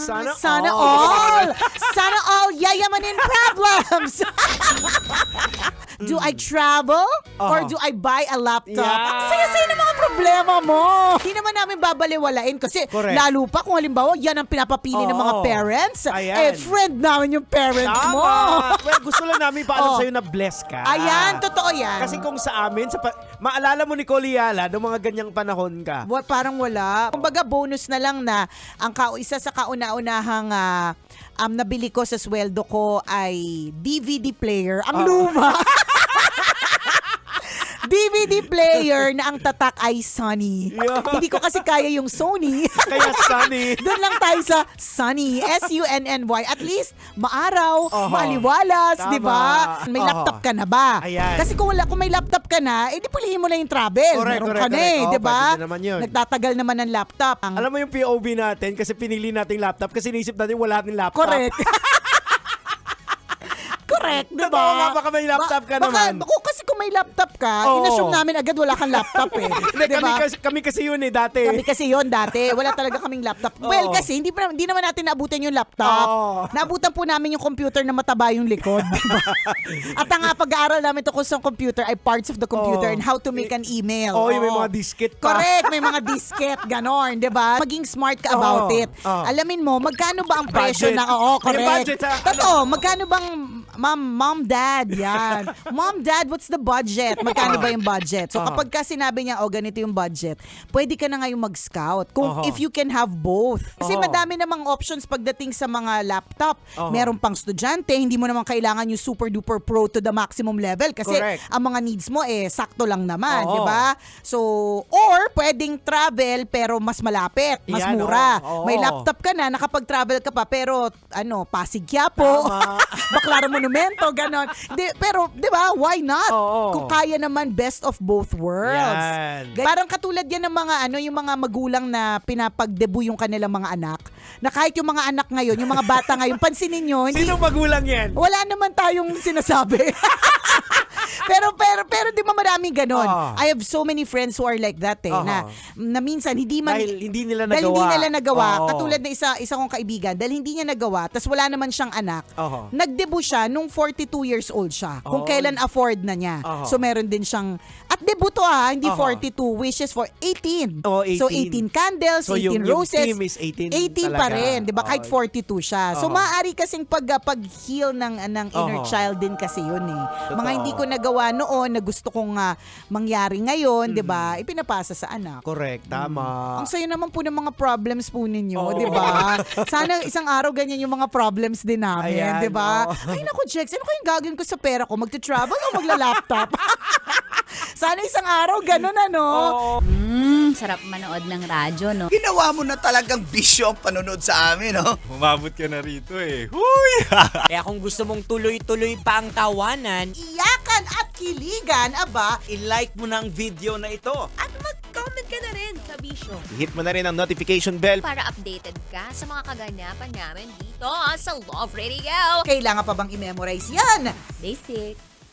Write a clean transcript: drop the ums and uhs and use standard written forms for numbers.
Sana all! Sana all yayamanin problems! Do I travel? Or do I buy a laptop? Yeah. Ang saya-saya ng mga problema mo. Hindi naman namin babaliwalain kasi Correct. lalo pa kung halimbawa yan ang pinapapili ng mga parents. Ayan. Friend namin yung parents mo. Well, gusto lang namin paalam sa'yo na bless ka. Ayan, totoo yan. Kasi kung sa amin, maalala mo ni Koliala, noong mga ganyang panahon ka. Parang wala. Kumbaga bonus na lang na ang isa sa kauna-unahang nabili ko sa sweldo ko ay DVD player. Ang luma. DVD player na ang tatak ay Sony. Yeah. Hindi ko kasi kaya yung Sony. Kaya Sunny. Doon lang tayo sa Sunny. S-U-N-N-Y. At least, maaraw, maliwalas, Tama. di ba? May laptop ka na ba? Ayan. Kasi kung may laptop ka na, di pulihin mo na yung travel. Correct, Meron correct, ka na eh, correct. di ba? Pwede naman yun. Nagtatagal naman ng laptop. Alam mo yung POV natin kasi pinili natin laptop kasi naisip natin wala nating laptop. Correct. Correct, di ba? Totoo nga, baka may laptop ka naman. Kasi kung may laptop ka, Oo. inassume namin agad wala kang laptop eh. Hindi, Di ba? kami kasi yun dati. Kami kasi yon dati. Wala talaga kaming laptop. Well, kasi hindi naman natin naabutan yung laptop. Oo. Naabutan po namin yung computer na mataba yung likod. Diba? At ang pag-aaral namin tungkol sa computer ay parts of the computer and how to make an email. Oo, yung may mga disket pa. Correct, may mga disket, ganon, di ba? Maging smart ka about it. Alamin mo, magkano ba ang presyo Budget. ng, correct. Yung budget sa, Totoo, magkano bang, mom, dad, yan. Mom, dad, what's the budget? Magkano ba yung budget? So kapag ka sinabi niya, ganito yung budget, pwede ka na ngayong mag-scout. Kung if you can have both. Kasi madami namang options pagdating sa mga laptop. Meron pang estudyante, hindi mo naman kailangan yung super duper pro to the maximum level kasi Correct. ang mga needs mo sakto lang naman, di ba? So, or pwedeng travel pero mas malapit, mas Yan, mura. oo. May laptop ka na, nakapag-travel ka pa pero Pasig Quiapo, Baclaran Monumento, ganon. Pero, di ba, why not? Oo. Kung kaya naman best of both worlds. Yan. Parang katulad yan ng mga yung mga magulang na pinapag-debut yung kanilang mga anak. Na kahit yung mga anak ngayon, yung mga bata ngayon, pansinin nyo, hindi, Sinong magulang yan? wala naman tayong sinasabi. pero di ba maraming ganon? I have so many friends who are like that na minsan hindi man Dahil hindi nila dahil hindi nila nagawa. Oo. Katulad na isa kong kaibigan, dahil hindi niya nagawa, tas wala naman siyang anak. Nag-debut siya nung 42 years old siya. Kung kailan afford na niya. So meron din siyang at debuto hindi 42 wishes for 18. Oh, 18. So 18 candles, So, 18 yung roses. team is 18 18 pa talaga. rin, 'di ba? Kahit 42 siya. So maaari kasing pag-heal ng inner child din kasi 'yun eh. Mga hindi ko nagawa noon na gusto kong mangyari ngayon, 'di ba? Ipinapasa sa anak. Correct, tama. Ang sayo naman po ng mga problems po ninyo, 'di ba? Sana isang araw ganyan yung mga problems din namin, Ayan, 'di ba? oo. Ay naku, Jex, ano kayang gagawin ko sa pera ko? Magte-travel o magla-laptop? Sana isang araw ganun Sarap manood ng radyo, no? Ginawa mo na talagang bisyo ang panonood sa amin, no? Umabot ka na rito eh. Huy! Kaya kung gusto mong tuloy-tuloy pa ang tawanan, Iyakan at kiligan, aba, i-like mo na ang video na ito. At mag-comment ka na rin, kabisyo, Hit mo na rin ang notification bell. para updated ka sa mga kaganapan namin dito sa Love Radio. kailangan pa bang i-memorize yan? Basic.